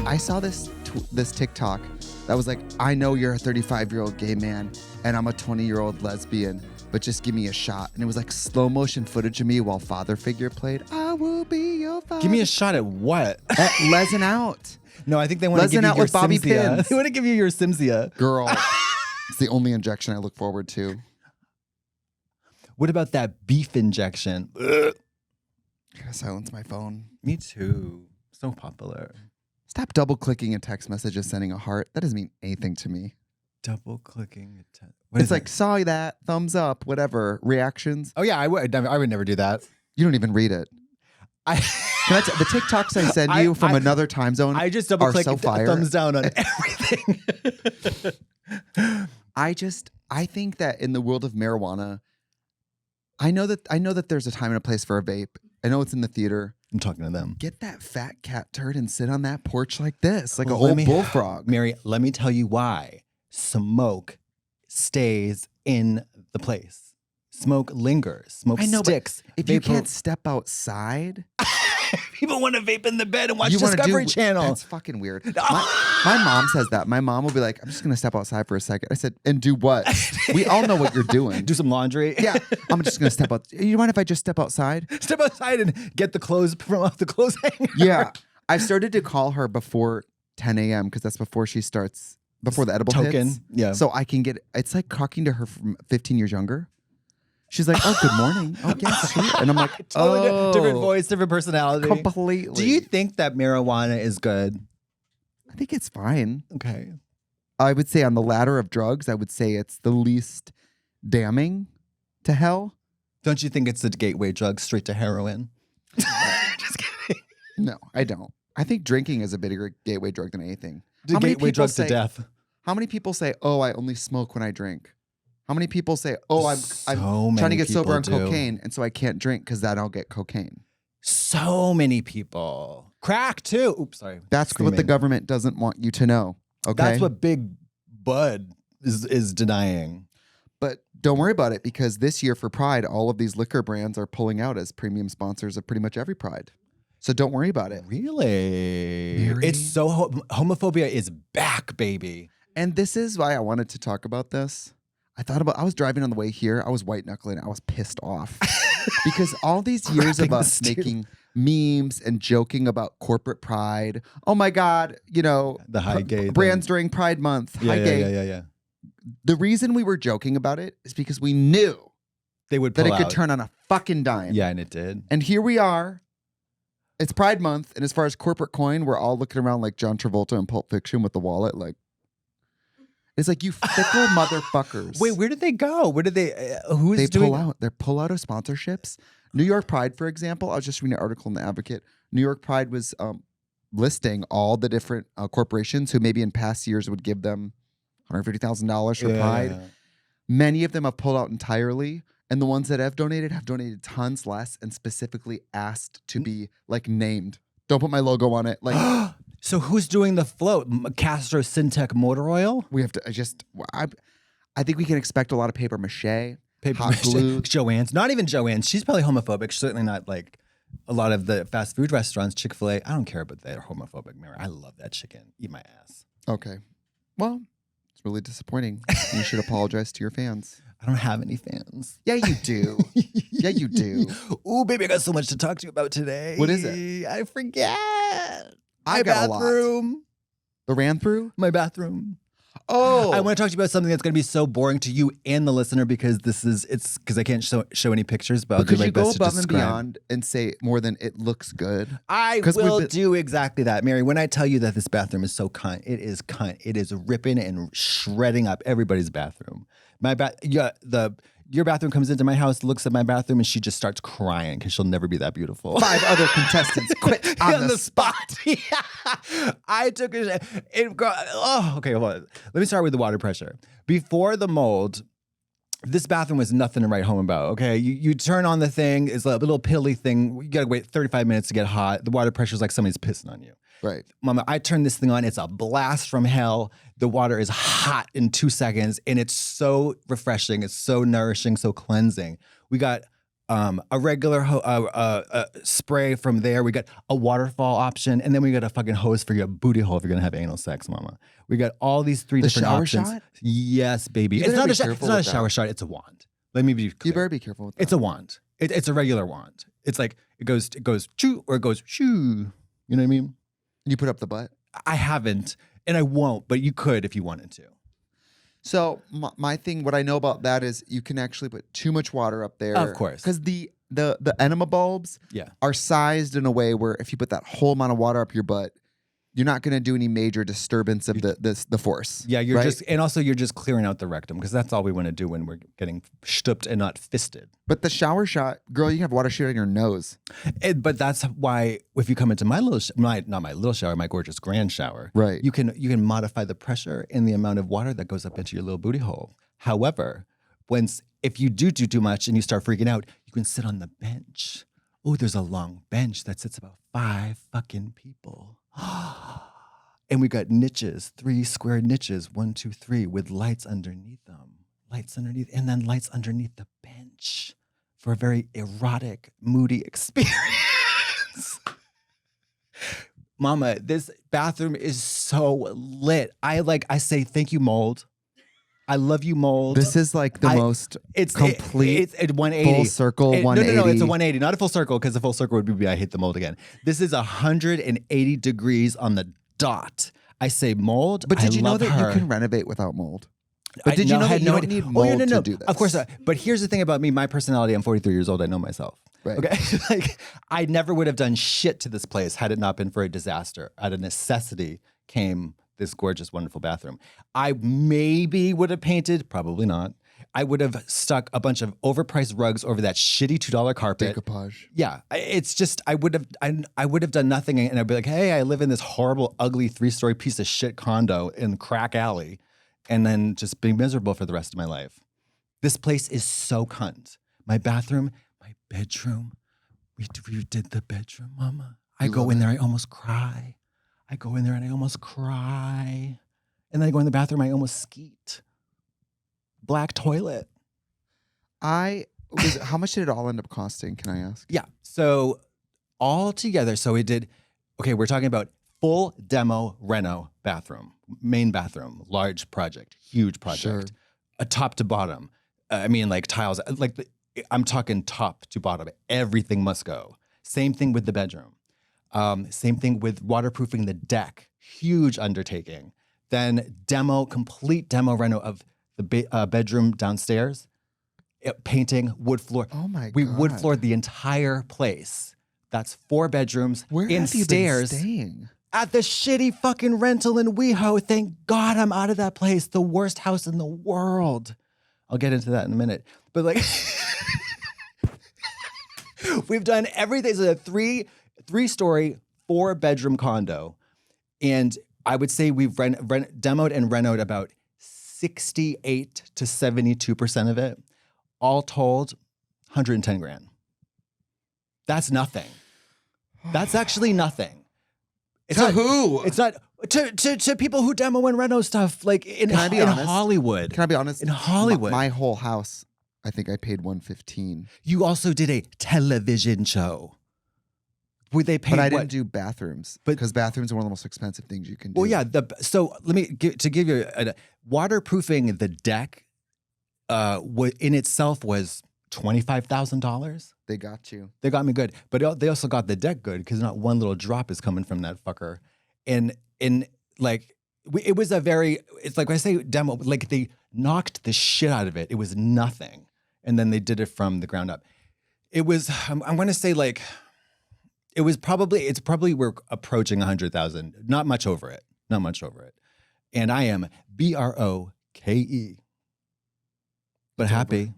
I saw this TikTok that was like, I know you're a 35-year-old gay man and I'm a 20-year-old lesbian, but just give me a shot. And it was like slow motion footage of me while Father Figure played. I will be your father. Give me a shot at what? At Lesin' Out. No, I think they want to give you your with Bobby Simsia. Pins. They want to give you your Simsia. Girl, it's the only injection I look forward to. What about that beef injection? I gotta silence my phone. Me too. So popular. Stop double clicking a text message and sending a heart. That doesn't mean anything to me. Double clicking. It's like, saw that, thumbs up, whatever, reactions. Oh yeah, I would never do that. You don't even read it. The TikToks I send you from another time zone I just double click thumbs down on everything. I think that in the world of marijuana, I know that there's a time and a place for a vape. I know it's in the theater. I'm talking to them. Get that fat cat turd and sit on that porch like this, like a whole bullfrog. Mary, let me tell you why. Smoke stays in the place. Smoke lingers. Smoke sticks. If you can't step outside, people want to vape in the bed and watch Discovery Channel. That's fucking weird. My mom says that. My mom will be like, I'm just going to step outside for a second. I said, and do what? We all know what you're doing. Do some laundry. Yeah. I'm just going to step out. You mind if I just step outside? Step outside and get the clothes from off the clothes hanger. Yeah. I've started to call her before 10 a.m. because that's before she starts, before the edible hits. Yeah. So I can get, it's like talking to her from 15 years younger. She's like, oh, good morning. Oh, yes, sweet. And I'm like, different voice, different personality. Completely. Do you think that marijuana is good? I think it's fine. Okay. I would say on the ladder of drugs, I would say it's the least damning to hell. Don't you think it's the gateway drug straight to heroin? Just kidding. No, I don't. I think drinking is a bigger gateway drug than anything. The gateway drug to death. How many people say, oh, I only smoke when I drink? How many people say, oh, I'm trying to get sober on cocaine, and so I can't drink because then I'll get cocaine? So many people. Crack, too. Oops, sorry. That's what the government doesn't want you to know, okay? That's what Big Bud is denying. But don't worry about it, because this year for Pride, all of these liquor brands are pulling out as premium sponsors of pretty much every Pride. So don't worry about it. Really? Mary? It's so... homophobia is back, baby. And this is why I wanted to talk about this. I was driving on the way here. I was white knuckling. I was pissed off because all these years of us making memes and joking about corporate pride. Oh my God, the high gay brands during Pride Month. Yeah. The reason we were joking about it is because we knew they would that it could turn on a fucking dime. Yeah, and it did. And here we are. It's Pride Month, and as far as corporate coin, we're all looking around like John Travolta in Pulp Fiction with the wallet, like. It's like, you fickle motherfuckers. Wait, where did they go? Where did they? Pull out. They pull out of sponsorships. New York Pride, for example. I was just reading an article in the Advocate. New York Pride was listing all the different corporations who maybe in past years would give them $150,000 for Pride. Yeah. Many of them have pulled out entirely, and the ones that have donated tons less, and specifically asked to be like named. Don't put my logo on it. Like. So who's doing the float? Castro Syntec motor oil? We have to I think we can expect a lot of paper mache, hot glue. Joanne's. Not even Joanne's. She's probably homophobic. She's certainly not like a lot of the fast food restaurants, Chick-fil-A. I don't care about they're homophobic, Mary. I love that chicken. Eat my ass. Okay. Well, it's really disappointing. You should apologize to your fans. I don't have any fans. Yeah, you do. Yeah, you do. Ooh, baby, I got so much to talk to you about today. What is it? I forget. I got a lot. The ran through? My bathroom. Oh. I want to talk to you about something that's going to be so boring to you and the listener because it's because I can't show any pictures, but I'll do my best to describe. Could you go above and beyond and say more than it looks good? I will do exactly that, Mary. When I tell you that this bathroom is so cunt, it is cunt. It is ripping and shredding up everybody's bathroom. Your bathroom comes into my house, looks at my bathroom, and she just starts crying because she'll never be that beautiful. 5 other contestants quit on the spot. I took it. Okay, hold on. Let me start with the water pressure. Before the mold, this bathroom was nothing to write home about, okay? You turn on the thing, it's a little pilly thing. You got to wait 35 minutes to get hot. The water pressure is like somebody's pissing on you. Right. Mama, I turn this thing on. It's a blast from hell. The water is hot in 2 seconds, and it's so refreshing. It's so nourishing, so cleansing. We got a regular spray from there. We got a waterfall option, and then we got a fucking hose for your booty hole if you're gonna have anal sex, mama. We got all these three different shower options. shot? Yes, baby. You It's better not be a shower. It's careful not a with shower that. shot. It's a wand. Let me be clear. You better be careful with that. It's a wand. It's a regular wand. It's like it goes choo or it goes shoo. You know what I mean? You put up the butt. I haven't, and I won't, but you could if you wanted to. So my thing, what I know about that is you can actually put too much water up there. Of course. Because the enema bulbs Yeah. are sized in a way where if you put that whole amount of water up your butt, you're not going to do any major disturbance of the force. Yeah, you're right? you're just clearing out the rectum because that's all we want to do when we're getting stooped and not fisted. But the shower shot, girl, you can have water shoot on your nose. But that's why if you come into my little, not my little shower, my gorgeous grand shower, Right. You can modify the pressure and the amount of water that goes up into your little booty hole. However, if you do too much and you start freaking out, you can sit on the bench. Oh, there's a long bench that sits about 5 fucking people. And we got niches, 3 square niches, 1, 2, 3, with lights underneath them. Lights underneath, and then lights underneath the bench for a very erotic, moody experience. Mama, this bathroom is so lit. I say thank you, mold. I love you, mold. This is like the most complete It's 180. full circle 180. No, it's a 180, not a full circle, because the full circle would be I hit the mold again. This is 180 degrees on the dot. I say mold. But did you know love that her. you can renovate without mold? But did you know that you don't need mold to do this? Of course not. But here's the thing about me, my personality, I'm 43 years old, I know myself. Right. Okay. Like I never would have done shit to this place had it not been for a disaster. Out of necessity came this gorgeous, wonderful bathroom. I maybe would have painted, probably not. I would have stuck a bunch of overpriced rugs over that shitty $2 carpet. Decoupage. Yeah, it's just I would have done nothing, and I'd be like, hey, I live in this horrible, ugly 3-story piece of shit condo in Crack Alley, and then just be miserable for the rest of my life. This place is so cunt. My bathroom, my bedroom. We did the bedroom, Mama. I go in there, I almost cry. I go in there and I almost cry. And then I go in the bathroom, I almost skeet. Black toilet. How much did it all end up costing, can I ask? Yeah. So all together, we're talking about full demo reno bathroom, main bathroom, large project, huge project, Sure. A top to bottom. I mean, like tiles, I'm talking top to bottom. Everything must go. Same thing with the bedroom. Same thing with waterproofing the deck. Huge undertaking. Then complete demo reno of the bedroom downstairs. Painting, wood floor. Oh my We God. wood floored the entire place. That's 4 bedrooms. Where in have you stairs been staying? at the shitty fucking rental in WeHo. Thank God I'm out of that place. The worst house in the world. I'll get into that in a minute. But like, we've done everything. It's a three-story, 4-bedroom condo. And I would say we've demoed and renoed about 68 to 72% of it. All told, 110 grand. That's nothing. That's actually nothing. It's To not, who? It's not to people who demo and reno stuff like in Can I be honest? Hollywood. Can I be honest? In Hollywood. My whole house, I think I paid $115. You also did a television show. Where they paid But I what? didn't do bathrooms because bathrooms are one of the most expensive things you can do. Well, yeah. So let me give you waterproofing the deck. In itself was $25,000. They got you. They got me good, but they also got the deck good because not one little drop is coming from that fucker. And it was it's like when I say demo, like they knocked the shit out of it. It was nothing, and then they did it from the ground up. It was I'm going to say like it's probably we're approaching 100,000. Not much over it. And I am broke, but happy.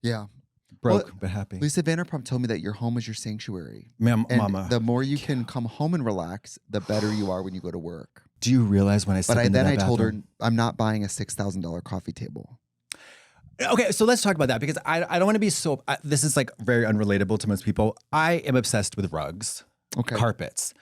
Yeah. Broke, Well, but happy. Lisa Vanderpump told me that your home is your sanctuary. And Mama. The more you can come home and relax, the better you are when you go to work. Do you realize when I step into that I told her bathroom? I'm not buying a $6,000 coffee table. Okay, so let's talk about that because I don't want to be so. This is like very unrelatable to most people. I am obsessed with rugs, carpets,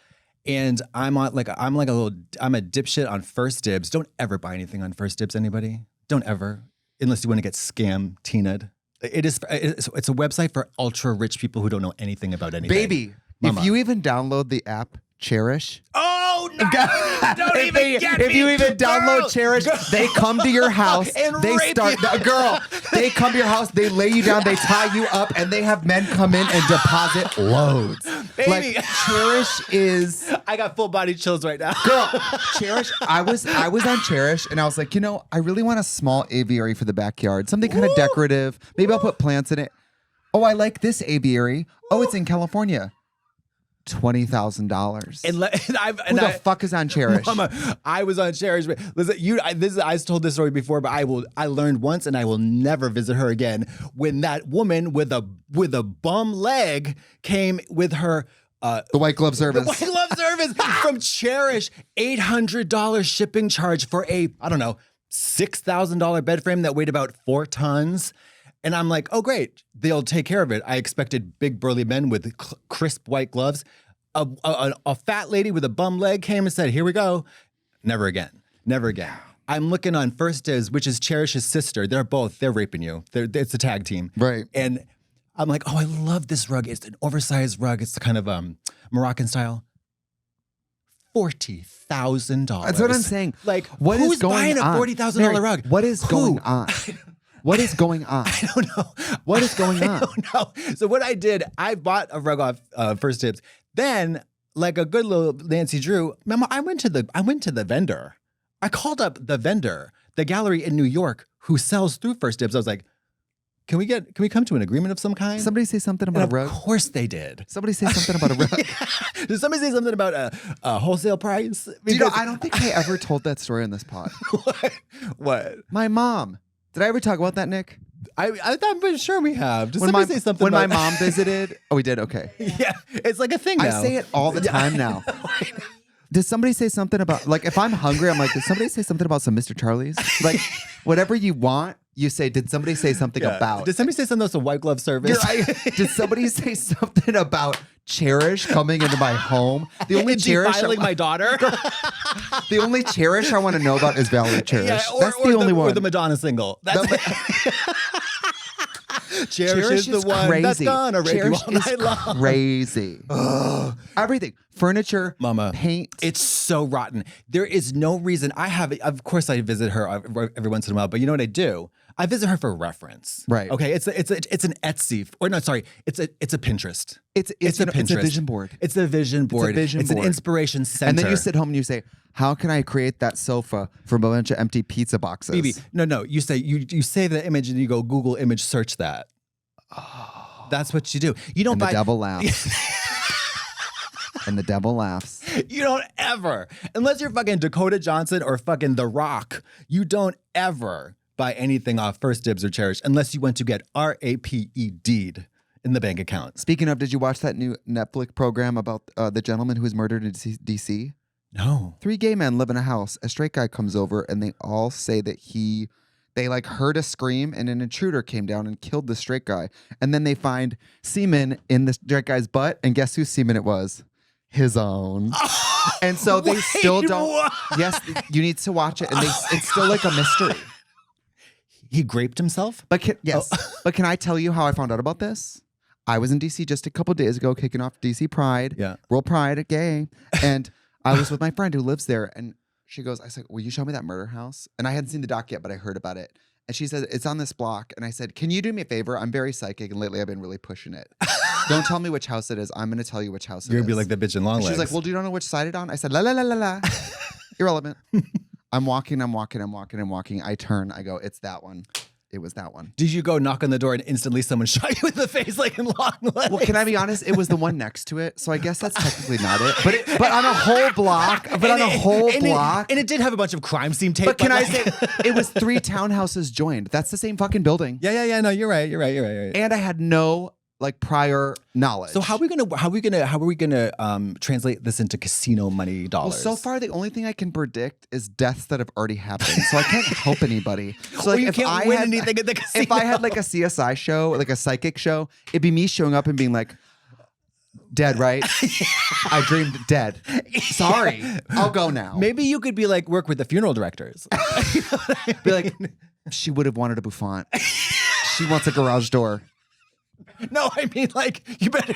and I'm a dipshit on First Dibs. Don't ever buy anything on First Dibs, anybody. Don't ever, unless you want to get scam Teena'd. It's a website for ultra rich people who don't know anything about anything. Baby, Mama. if you even download the app Cherish. Oh no! Don't even get me. If you even download Cherish, they come to your house. And they rape start, you. girl. They come to your house. They lay you down. They tie you up, and they have men come in and deposit loads. Baby. Like Cherish is. I got full body chills right now, Girl, Cherish. I was on Cherish, and I was like, I really want a small aviary for the backyard, something kind of decorative. Maybe I'll put plants in it. Oh, I like this aviary. Oh, it's in California. $20,000. Who the fuck is on Cherish? Mama, I was on Cherish. Listen, I've told this story before, but I learned once, and I will never visit her again. When that woman with a bum leg came with her. The white glove service. The white glove service from Cherish. $800 shipping charge for a, I don't know, $6,000 bed frame that weighed about 4 tons. And I'm like, oh, great. They'll take care of it. I expected big burly men with crisp white gloves. A fat lady with a bum leg came and said, here we go. Never again. Never again. I'm looking on First Dibs, which is Cherish's sister. They're raping you. It's a tag team. Right. And I'm like, oh, I love this rug. It's an oversized rug. It's the kind of Moroccan style. $40,000. That's what I'm saying. Like, who's buying a $40,000 rug? What is going on? What is going on? I don't know. What is going on? I don't know. So what I did, I bought a rug off First Dibs. Then, like a good little Nancy Drew, Mama, I went to the vendor. I called up the vendor, the gallery in New York who sells through First Dibs. I was like, can we come to an agreement of some kind? Somebody say something about a rug. Of course they did. Somebody say something about a rug. Yeah. Did somebody say something about a wholesale price? I don't think I ever told that story on this pod. What? My mom. Did I ever talk about that, Nick? I'm sure we have. Did somebody say something when about my mom visited? Oh, we did? Okay. Yeah, it's like a thing now. I say it all the time now. Does somebody say something about, like, if I'm hungry, I'm like, did somebody say something about some Mr. Charlie's? Like, whatever you want, you say, did somebody say something about? Did somebody say something about some white glove service? Did somebody say something about Cherish coming into my home? The only Cherish defiling my daughter. The only Cherish I want to know about is Valerie Cherish. Yeah, That's the only one. Or the Madonna single. That's Cherish is the one crazy. that's gonna rape you all night long. Crazy. Everything. Furniture, Mama, paint. It's so rotten. There is no reason. Of course, I visit her every once in a while, but you know what I do? I visit her for reference. Right. Okay. It's an Etsy, or no, sorry. It's a Pinterest. It's a Pinterest. It's a vision board. It's a vision board. It's an inspiration center. And then you sit home and you say, how can I create that sofa from a bunch of empty pizza boxes? Phoebe, no. You say you save the image and you go Google image search that. Oh. That's what you do. You don't and buy. The devil laughs. And the devil laughs. You don't ever, unless you're fucking Dakota Johnson or fucking The Rock, you don't ever buy anything off First Dibs or Cherish unless you want to get RAPE deed in the bank account. Speaking of, did you watch that new Netflix program about the gentleman who was murdered in D.C.? No. 3 gay men live in a house. A straight guy comes over and they all say that they like heard a scream and an intruder came down and killed the straight guy. And then they find semen in the straight guy's butt. And guess whose semen it was? His own. And so they still don't. What? Yes, you need to watch it. And it's still like a mystery. He graped himself? But But can I tell you how I found out about this? I was in DC just a couple days ago, kicking off DC Pride. Yeah. World Pride, gay. And I was with my friend who lives there. And she goes, I said, will you show me that murder house? And I hadn't seen the doc yet, but I heard about it. And she said, it's on this block. And I said, can you do me a favor? I'm very psychic. And lately I've been really pushing it. Don't tell me which house it is. I'm going to tell you which house it is. You're going to be like the bitch in long legs. She's like, well, do you don't know which side it's on? I said, la, la, la, la, la. Irrelevant. I'm walking. I turn. I go, it's that one. It was that one. Did you go knock on the door and instantly someone shot you in the face like in long legs? Well, can I be honest? It was the one next to it. So I guess that's technically not it. But on a whole block. And it did have a bunch of crime scene tape. But can I say, it was 3 townhouses joined. That's the same fucking building. Yeah. No, you're right. And I had no prior knowledge. So how are we gonna translate this into casino money dollars? Well, so far the only thing I can predict is deaths that have already happened. So I can't help anybody. So you can't win anything at the casino. If I had like a CSI show, like a psychic show, it'd be me showing up and being like, dead, right? I dreamed dead. Sorry, I'll go now. Maybe you could be like work with the funeral directors. Be like, she would have wanted a bouffant. she wants a garage door. No, I mean, like, you better.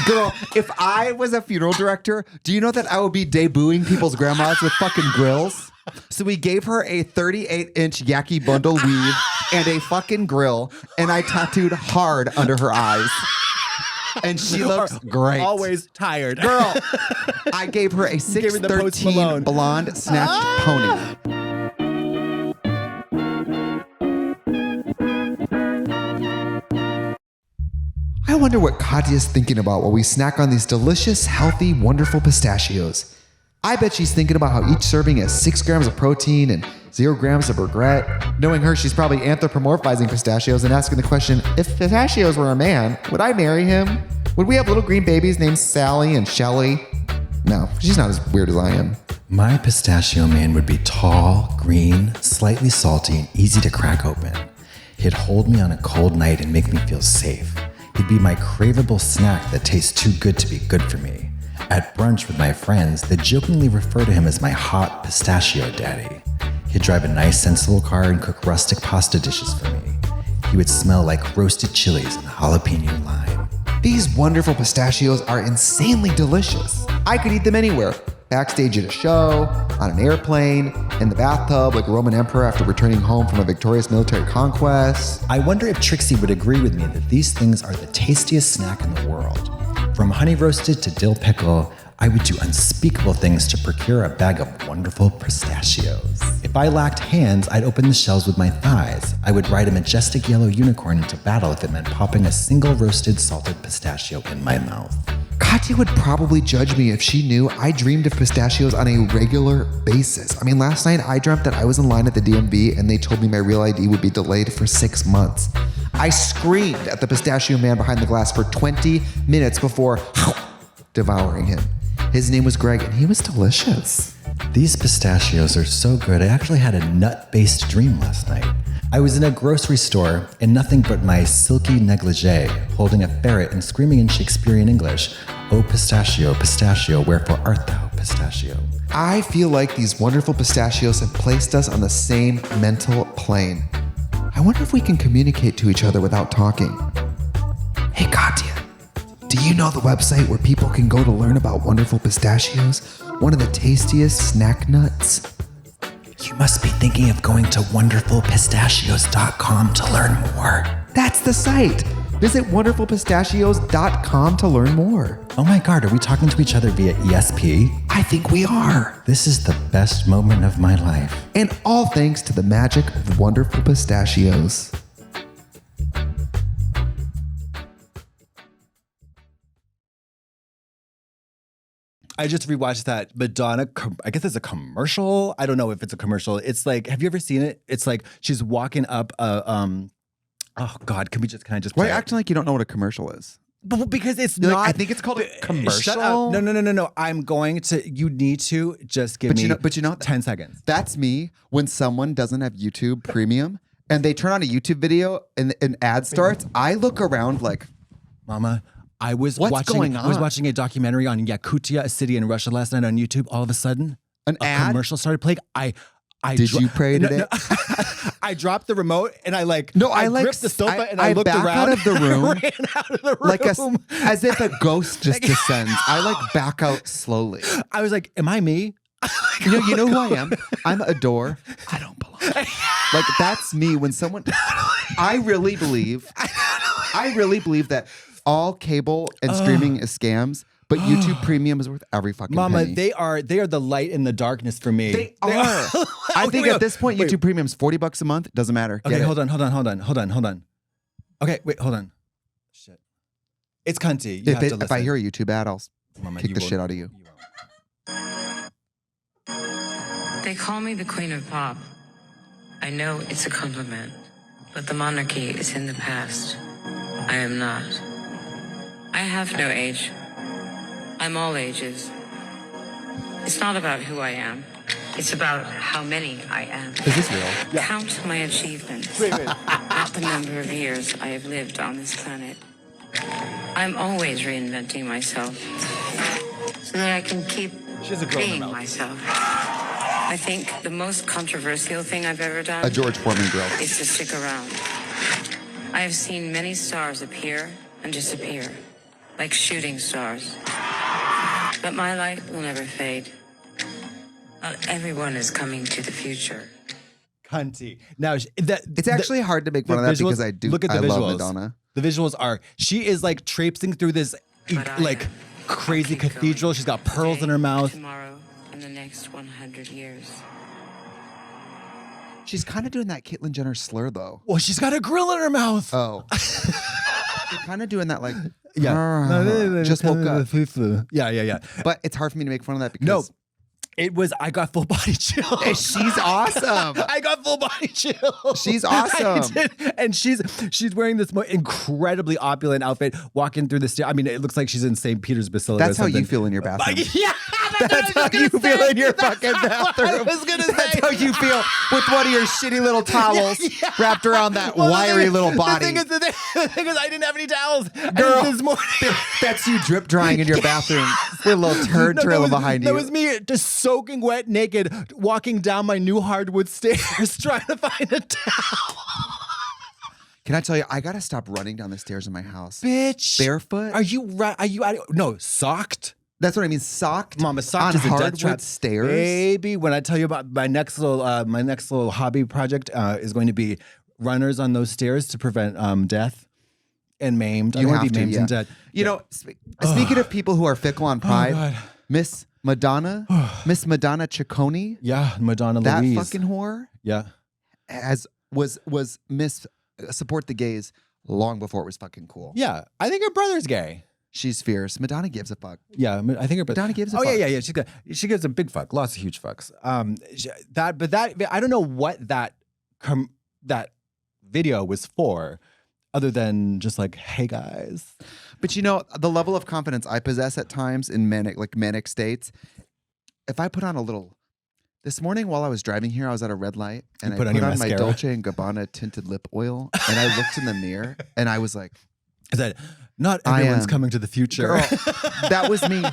Girl, if I was a funeral director, do you know that I would be debuting people's grandmas with fucking grills? So we gave her a 38-inch Yaki bundle weave and a fucking grill, and I tattooed hard under her eyes. And she looks great. Always tired. Girl, I gave her a gave her the Post Malone. 6'13" blonde snatched pony. I wonder what Katya's thinking about while we snack on these delicious, healthy, wonderful pistachios. I bet she's thinking about how each serving has 6 grams of protein and 0 grams of regret. Knowing her, she's probably anthropomorphizing pistachios and asking the question, if pistachios were a man, would I marry him? Would we have little green babies named Sally and Shelly? No, she's not as weird as I am. My pistachio man would be tall, green, slightly salty, and easy to crack open. He'd hold me on a cold night and make me feel safe. He'd be my craveable snack that tastes too good to be good for me. At brunch with my friends, they jokingly refer to him as my hot pistachio daddy. He'd drive a nice, sensible car and cook rustic pasta dishes for me. He would smell like roasted chilies and jalapeno lime. These wonderful pistachios are insanely delicious. I could eat them anywhere. Backstage at a show, on an airplane, in the bathtub like a Roman emperor after returning home from a victorious military conquest. I wonder if Trixie would agree with me that these things are the tastiest snack in the world. From honey roasted to dill pickle, I would do unspeakable things to procure a bag of wonderful pistachios. If I lacked hands, I'd open the shells with my thighs. I would ride a majestic yellow unicorn into battle if it meant popping a single roasted salted pistachio in my mouth. Katya would probably judge me if she knew I dreamed of pistachios on a regular basis. I mean, last night I dreamt that I was in line at the DMV and they told me my real ID would be delayed for 6 months. I screamed at the pistachio man behind the glass for 20 minutes before devouring him. His name was Greg and he was delicious. These pistachios are so good, I actually had a nut-based dream last night. I was in a grocery store in nothing but my silky negligee, holding a ferret and screaming in Shakespearean English, "Oh pistachio, pistachio, wherefore art thou, pistachio?" I feel like these wonderful pistachios have placed us on the same mental plane. I wonder if we can communicate to each other without talking. Hey Katya, do you know the website where people can go to learn about wonderful pistachios? One of the tastiest snack nuts? You must be thinking of going to wonderfulpistachios.com to learn more. That's the site. Visit wonderfulpistachios.com to learn more. Oh my God, are we talking to each other via ESP? I think we are. This is the best moment of my life. And all thanks to the magic of wonderful pistachios. I just rewatched that Madonna, I guess it's a commercial. I don't know if it's a commercial. It's like, have you ever seen it? It's like she's walking up a, oh God, can I just Why play are you acting like you don't know what a commercial is? But because it's You're not. like, I think it's called a commercial. Shut up. No. I'm going to, you need to just give me but you know 10 seconds. That's me when someone doesn't have YouTube Premium and they turn on a YouTube video and an ad starts. I look around like, Mama, I was What's watching. going I was on? watching a documentary on Yakutia, a city in Russia last night on YouTube. All of a sudden, An a ad? commercial started playing. Did you pray today? No. I dropped the remote and I I gripped the sofa and I looked back around out of the room, and ran out of the room. like as if a ghost just descends. I like back out slowly. I was like, "Am I me?" You know who I am? I'm a door. I don't belong. Like that's me when someone. I really believe that all cable and streaming is scams, but YouTube Premium is worth every fucking Mama, penny. they are the light in the darkness for me. They are. I think at this point, YouTube Premium is $40 a month. Doesn't matter. Okay, Get it. hold on. Okay, wait, hold on. Shit, it's cunty. You have to listen. If I hear a YouTube ad, I'll Mama, kick you the won't. shit out of you. They call me the queen of pop. I know it's a compliment, but the monarchy is in the past. I am not. I have no age. I'm all ages. It's not about who I am. It's about how many I am. Is this real? Count my achievements, not the number of years I have lived on this planet. I'm always reinventing myself so that I can keep being myself. I think the most controversial thing I've ever done A George Foreman grill. is to stick around. I have seen many stars appear and disappear, like shooting stars. But my light will never fade. Not everyone is coming to the future. Cunty. Now, It's actually hard to make fun of that because I look at the I visuals. love Madonna. The visuals are, she is like traipsing through this like crazy cathedral. She's got pearls in her mouth. Tomorrow and the next 100 years. She's kind of doing that Caitlyn Jenner slur though. Well, she's got a grill in her mouth. Oh. She's kind of doing that like, Yeah. just woke up. Yeah. But it's hard for me to make fun of that because No. It was, I got full body chills. she's awesome. I got full body chills. She's awesome. I did. And she's wearing this incredibly opulent outfit, walking through the stairs. I mean, it looks like she's in St. Peter's Basilica. That's how you feel in your bathroom. Yeah, That's how you feel in your fucking bathroom. I was gonna say. That's how you feel with one of your shitty little towels wrapped around that wiry little body. The thing is, I didn't have any towels. Girl, this morning. that's you drip drying in your bathroom with a little turd trail behind you. That was me just soaking wet, naked, walking down my new hardwood stairs, trying to find a towel. Can I tell you, I gotta stop running down the stairs in my house. Bitch. Barefoot? Are you no, socked? That's what I mean. Socked. Mama, on socked is a death hardwood trap. stairs. Baby, when I tell you about my next little hobby project is going to be runners on those stairs to prevent death and maimed. I You don't want have to be maimed to, and dead. You know, speaking of people who are fickle on pride, God. Miss Madonna Ciccone, Yeah, Madonna that Louise. fucking whore, Yeah. was Miss Support the Gays long before it was fucking cool. Yeah. I think her brother's gay. She's fierce. Madonna gives a fuck. Yeah, I think her Madonna gives a Oh fuck. yeah. She gives a big fuck, lots of huge fucks. That I don't know what that video was for, other than just like, hey guys. But you know, the level of confidence I possess at times in manic states, if I put on a little. This morning while I was driving here, I was at a red light and I put on my mascara? Dolce & Gabbana tinted lip oil and I looked in the mirror and I was like, I said, not everyone's am- coming to the future. girl, that was me.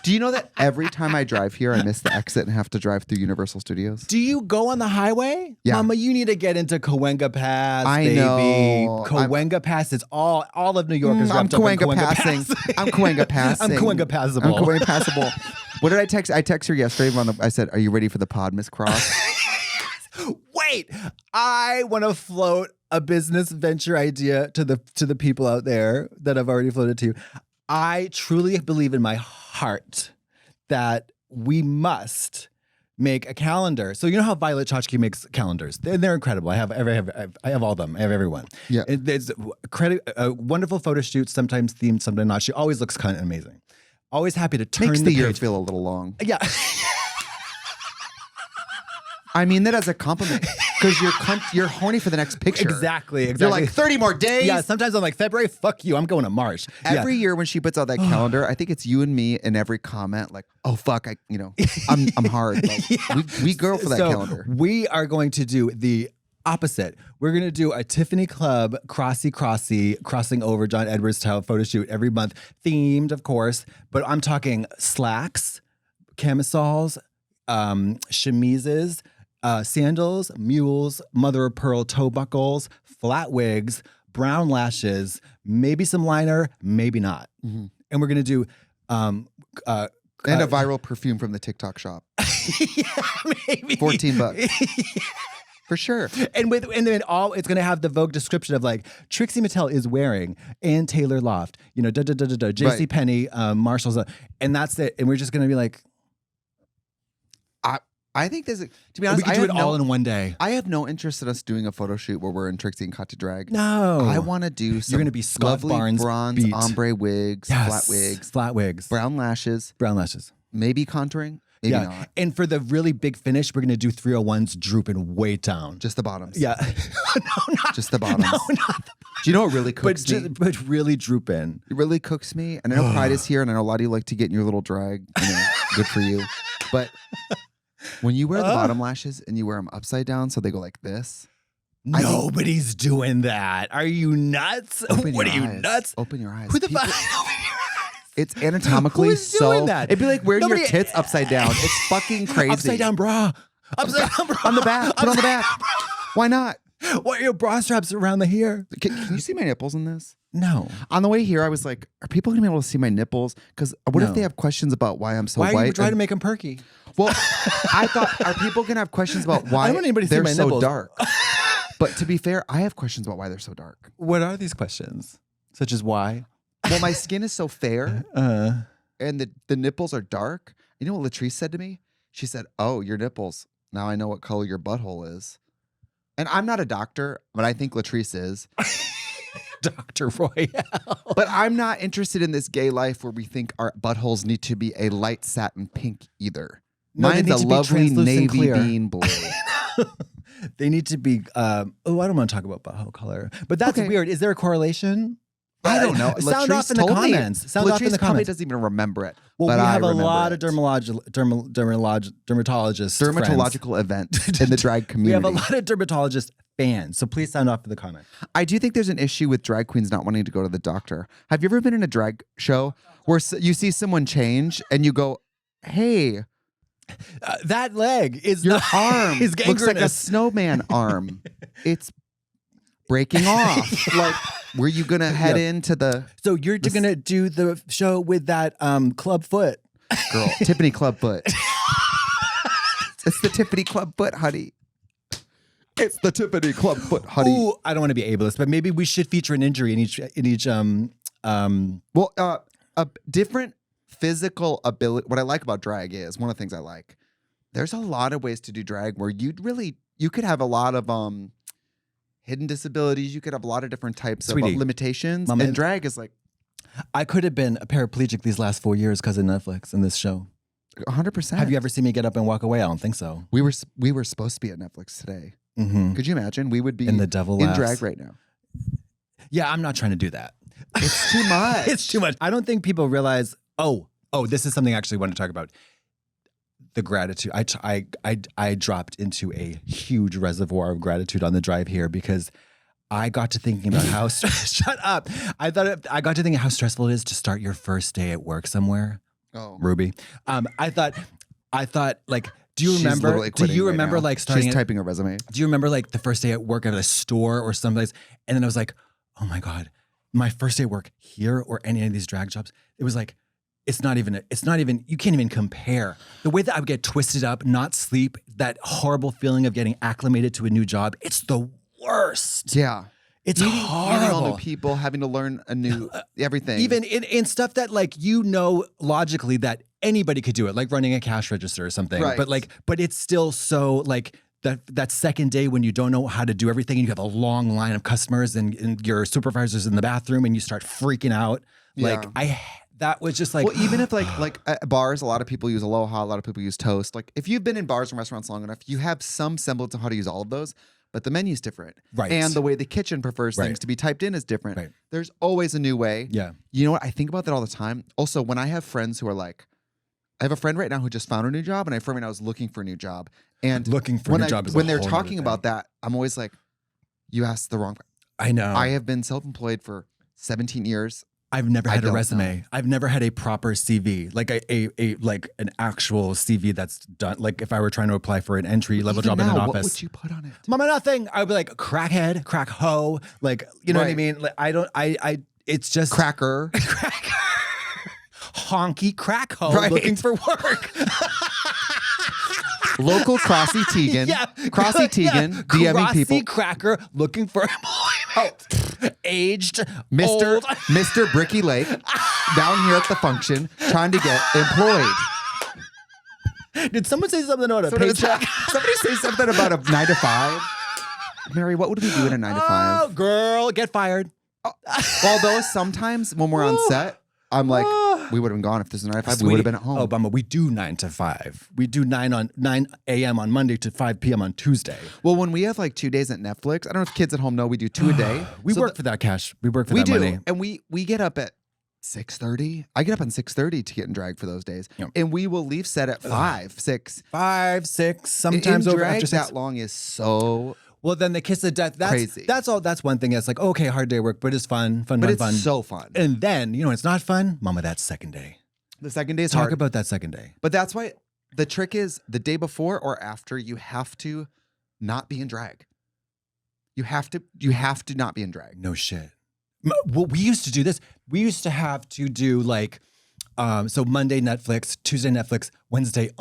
Do you know that every time I drive here, I miss the exit and have to drive through Universal Studios? Do you go on the highway? Yeah. Mama, you need to get into Cahuenga Pass, I baby. know. Cahuenga Pass is all of New York is I'm wrapped up in Cahuenga passing. I'm Cahuenga passing. I'm Cahuenga passable. I'm Cahuenga passable. What did I text? I text her yesterday. I said, "Are you ready for the pod, Miss Cross?" Wait, I want to float a business venture idea to the people out there that I've already floated to. I truly believe in my heart that we must make a calendar. So you know how Violet Chachki makes calendars? They're incredible. I have all of them. I have everyone. Yeah. There's a wonderful photo shoot, sometimes themed, sometimes not. She always looks kind of amazing. Always happy to turn Makes the the year page. feel a little long. Yeah. I mean that as a compliment because you're horny for the next picture. Exactly. You're like 30 more days. Yeah, sometimes I'm like, February, fuck you. I'm going to March. Every year when she puts out that calendar, I think it's you and me in every comment. Like, oh fuck, I'm hard. Like, we go for that calendar. We are going to do the opposite. We're going to do a Tiffany Club crossing over John Edwards style photo shoot every month, themed, of course. But I'm talking slacks, camisoles, chemises, sandals, mules, mother of pearl toe buckles, flat wigs, brown lashes, maybe some liner, maybe not. Mm-hmm. And we're going to do And a viral perfume from the TikTok shop. yeah, maybe $14. For sure. And then it's gonna have the Vogue description of like Trixie Mattel is wearing and Taylor Loft, JC Penney, Marshalls, and that's it. And we're just gonna be like, I think there's, to be honest, we can do it all in one day. I have no interest in us doing a photo shoot where we're in Trixie and Katya drag. No, I want to do some You're gonna be Scott lovely Barnes bronze beat. ombre wigs, flat wigs, brown lashes, maybe contouring, maybe not. And for the really big finish, we're gonna do 301s drooping way down. Just the bottoms. Yeah. No, not just the bottoms. No, not. Do you know what really cooks me? But really drooping. It really cooks me. And I know Pride is here, and I know a lot of you like to get in your little drag. Good for you. But when you wear the bottom lashes and you wear them upside down so they go like this. Nobody's doing that. Are you nuts? What are you nuts? Open your eyes. Who the fuck? It's anatomically Who is doing that? It'd be like wearing your tits upside down. It's fucking crazy. Upside down bra. Upside down bra. On the back. Put on the back. Why not? What are your bra straps around the here? Can you see my nipples in this? No. On the way here, I was like, are people going to be able to see my nipples? Because what if they have questions about why I'm so Why white? are you trying to make them perky? Well, I thought, are people going to have questions about why I don't want anybody to see they're my so nipples. dark? But to be fair, I have questions about why they're so dark. What are these questions? Such as why? Well, my skin is so fair and the nipples are dark. You know what Latrice said to me? She said, oh, your nipples. Now I know what color your butthole is. And I'm not a doctor, but I think Latrice is. Dr. Royale. But I'm not interested in this gay life where we think our buttholes need to be a light satin pink either. No, they Mine's need a to be lovely translucent navy clear. bean blue. They need to be, I don't want to talk about butthole color, but that's Okay. weird. Is there a correlation? I don't know. Sound Latrice off in the told me. comments. Sound off in Latrice the probably comments. doesn't even remember it. Well, but we I have a remember lot it. of dermatologists. friends. Dermatological event in the drag community. We have a lot of dermatologist fans, so please sound off in the comments. I do think there's an issue with drag queens not wanting to go to the doctor. Have you ever been in a drag show where you see someone change and you go, hey, That leg is your not, arm is looks like a gangrenous. snowman arm. It's breaking off. Like, were you going to head into the So you're gonna do the show with that club foot. girl, Tiffany Clubfoot? It's the Tiffany Clubfoot, honey. It's the Tiffany Clubfoot, honey. Ooh, I don't want to be ableist, but maybe we should feature an injury in each Well, a different physical ability. What I like about drag is one of the things I like. There's a lot of ways to do drag where you could have a lot of hidden disabilities. You could have a lot of different types Sweetie, of limitations. Mama, and drag is like I could have been a paraplegic these last 4 years because of Netflix and this show. 100%. Have you ever seen me get up and walk away? I don't think so. We were supposed to be at Netflix today. Mm-hmm. Could you imagine? We would be And the devil in laughs. drag right now. Yeah, I'm not trying to do that. It's too much. It's too much. I don't think people realize. Oh, this is something I actually want to talk about. The gratitude. I dropped into a huge reservoir of gratitude on the drive here because I got to thinking about how shut up. I got to thinking how stressful it is to start your first day at work somewhere. Oh, Ruby. I thought like, do you She's remember? literally Do quitting you right remember now. like starting? She's typing her resume. Do you remember like the first day at work at a store or someplace? And then I was like, oh my God, my first day at work here or any of these drag jobs, it was like, it's not even, you can't even compare. The way that I would get twisted up, not sleep, that horrible feeling of getting acclimated to a new job, it's the worst. Yeah. It's Meeting all new horrible. people, having to learn a new everything. Even in stuff that like, logically that anybody could do it, like running a cash register or something. Right. But it's still so like, that second day when you don't know how to do everything and you have a long line of customers and your supervisor's in the bathroom and you start freaking out. Like Yeah. that was just like, well, even if like at bars, a lot of people use Aloha, a lot of people use Toast. Like if you've been in bars and restaurants long enough, you have some semblance of how to use all of those, but the menu's different. Right. And the way the kitchen prefers Right. things to be typed in is different. Right. There's always a new way. yeah. You know what? I think about that all the time. Also, when I have friends who are like, I have a friend right now who just found a new job, and I have a friend right now who's looking for a new job. And Looking for a when new job is a when they're whole talking nother about that, I'm always like, you asked the wrong. I know. I have been self-employed for 17 years. I've never I had a don't resume. know. I've never had a proper CV, like a like an actual CV that's done. Like if I were trying to apply for an entry level Even job in an now, office, what would you put on it? Mama, nothing. I'd be like crackhead, crack hoe, like you know what I Right. mean. Like I. It's just Cracker. honky crack hoe Right. looking for work. Local Crossy Teigen. Yeah, Crossy Teigen, DMing Crossy people. cracker looking for employment. Aged, Mr. old. Mr. Bricky Lake down here at the function trying to get employed. Did someone say something about a Sort of paycheck? Somebody say something about a 9 to 5. Mary, what would we do in a 9 to 5? Oh, girl, get fired. Although sometimes when we're on set, I'm like, we would have been gone if this was a 9 to 5. We would have been at home. Oh, Bumba, we do 9 to 5. We do 9 a.m. on Monday to 5 p.m. on Tuesday. Well, when we have like 2 days at Netflix, I don't know if kids at home know we do 2 a day. We So work for that cash. We work for we that do, money. and we get up at 6:30. I get up at 6:30 to get in drag for those days, Yep. and we will leave set at 5, 6. 5, 6, sometimes in over drag after 6. that long is so. Well, then the kiss of death. That's Crazy. That's all. That's one thing. That's like, okay, hard day at work, but it's fun, But it's fun. so fun. And then, you know, it's not fun. Mama, that's second day. The second day is Talk hard. about that second day. But that's why the trick is the day before or after, you have to not be in drag. You have to not be in drag. No shit. Well, we used to do this. We used to have to do like, so Monday Netflix, Tuesday Netflix, Wednesday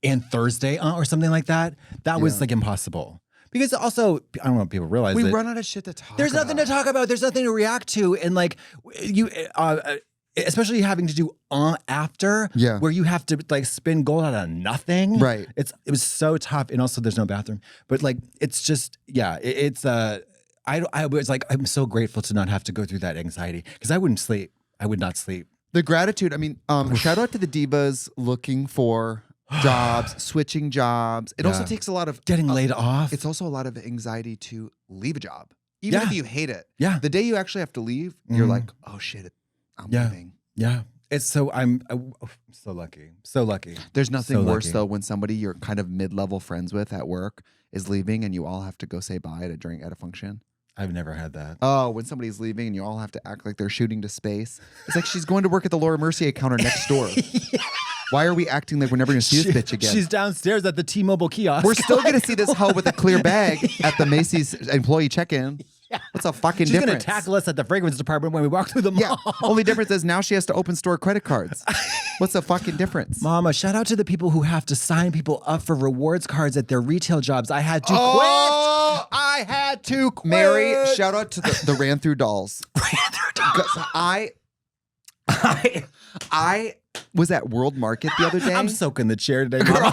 and Thursday or something like that. That was like impossible. Because also, I don't know if people realize we run out of shit to talk There's about. nothing to talk about. There's nothing to react to. And like you, especially having to do after, where you have to like spin gold out of nothing. Right. It was so tough. And also there's no bathroom. But like, it's just, I was like, I'm so grateful to not have to go through that anxiety because I wouldn't sleep. I would not sleep. The gratitude, I mean, shout out to the divas looking for jobs, switching jobs. It also takes a lot of getting laid off. It's also a lot of anxiety to leave a job, even if you hate it. Yeah. The day you actually have to leave, you're like, oh shit, I'm leaving. Yeah. It's so I'm so lucky. So lucky. There's nothing worse though when somebody you're kind of mid-level friends with at work is leaving and you all have to go say bye at a drink at a function. I've never had that. Oh, when somebody's leaving and you all have to act like they're shooting to space. It's like she's going to work at the Laura Mercier counter next door. Why are we acting like we're never going to see this bitch again? She's downstairs at the T-Mobile kiosk. We're still going to see this hoe with a clear bag at the Macy's employee check-in. What's a fucking difference? She's going to tackle us at the fragrance department when we walk through the mall. Yeah. Only difference is now she has to open store credit cards. What's the fucking difference? Mama, shout out to the people who have to sign people up for rewards cards at their retail jobs. I had to quit. I had to quit. Mary, shout out to the ran through dolls. Ran through dolls. I was at World Market the other day. I'm soaking the chair today, Mama.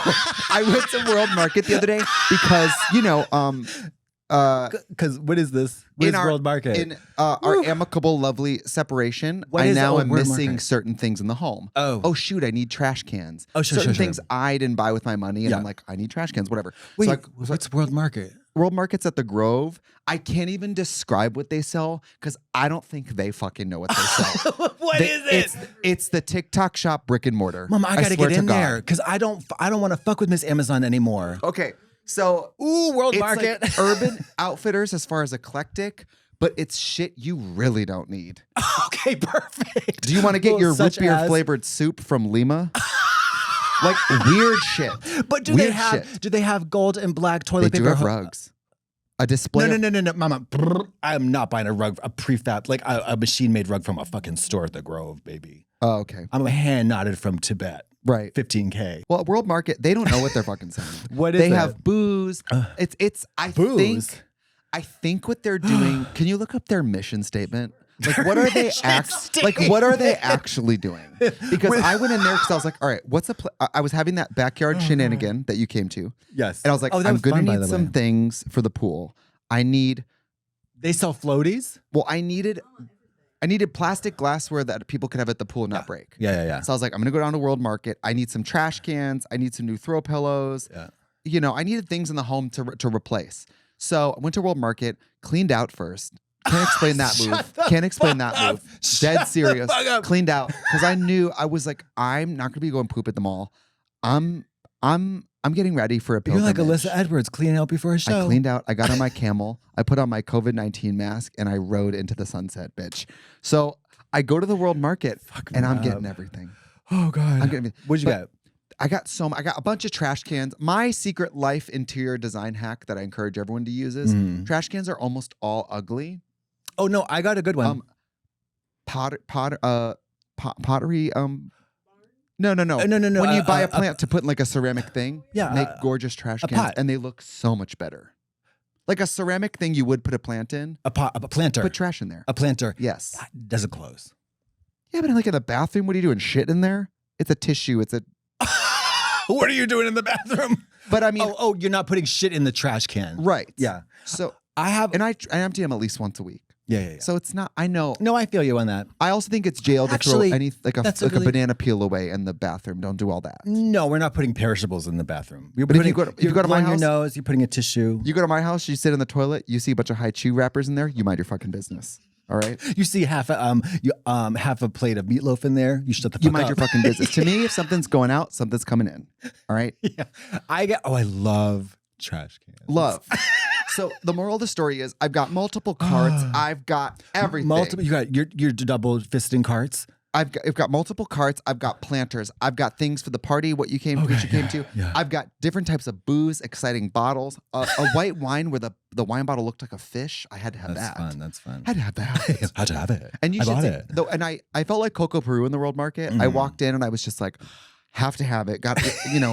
I went to World Market the other day because, because what is this? What is World Market? In our amicable, lovely separation, I now am missing certain things in the home. Oh, shoot, I need trash cans. Oh, sure, certain things I didn't buy with my money, and I'm like, I need trash cans, whatever. Wait, so what's World Market? World Market's at the Grove. I can't even describe what they sell because I don't think they fucking know what they sell. What is it? It's the TikTok shop brick and mortar. Mama, I gotta get in there God. because I don't want to fuck with Miss Amazon anymore. Okay. So, World Market. Like Urban Outfitters as far as eclectic, but it's shit you really don't need. Okay, perfect. Do you want to get your root beer flavored soup from Lima? Like weird shit. But do they have gold and black toilet paper? They do have rugs. A display. No, Mama. I am not buying a rug, a prefab, like a machine-made rug from a fucking store at the Grove, baby. Oh, okay. I'm hand knotted from Tibet. Right. 15K. Well, at World Market, they don't know what they're fucking selling. What is they it? have booze. Booze? I think what they're doing, can you look up their mission statement? Like what are they what are they actually doing? Because I went in there because I was like, all right, what's I was having that backyard shenanigan that you came to. Yes. And I was like, I'm gonna need some things for the pool. They sell floaties? Well, I needed plastic glassware that people could have at the pool and not break. Yeah. So I was like, I'm gonna go down to World Market. I need some trash cans. I need some new throw pillows. Yeah. I needed things in the home to replace. So I went to World Market, cleaned out first. Can't explain that move. Can't explain that move. Dead serious. Cleaned out because I knew I was like, I'm not gonna be going poop at the mall. I'm getting ready for a pilgrimage. You're like Alyssa Edwards cleaning out before a show. I cleaned out. I got on my camel. I put on my COVID-19 mask and I rode into the sunset, bitch. So I go to the World Market and I'm getting everything. Oh God. I'm getting. What'd you get? I got a bunch of trash cans. My secret life interior design hack that I encourage everyone to use is trash cans are almost all ugly. Oh no, I got a good one. Pottery. No. No. When you buy a plant to put in like a ceramic thing, make gorgeous trash cans, pot. and they look so much better. Like a ceramic thing you would put a plant in. A planter. Put trash in there. A planter. Yes. That doesn't close. Yeah, but like in the bathroom, what are you doing? Shit in there? It's a tissue. It's a. What are you doing in the bathroom? But I mean, you're not putting shit in the trash can, right? Yeah. So I empty them at least once a week. Yeah. So it's not. I know. No, I feel you on that. I also think it's jail to throw any a banana peel away in the bathroom. Don't do all that. No, we're not putting perishables in the bathroom. If you go to my house, your nose, you're putting a tissue. You go to my house, you sit in the toilet, you see a bunch of high chew wrappers in there. You mind your fucking business. All right. You see half a plate of meatloaf in there. You shut the fuck up. You mind your fucking business. To me, if something's going out, something's coming in. All right. Yeah. I love trash cans. Love. So the moral of the story is I've got multiple carts. I've got everything. You got your double fisting carts. I've got multiple carts. I've got planters. I've got things for the party. What you came to. Yeah. I've got different types of booze, exciting bottles. A white wine where the wine bottle looked like a fish. I had to have that. That's fun. I had to have that. Had to have it. And you I should bought see, it. though. And I felt like Coco Peru in the World Market. I walked in and I was just like, have to have it. Got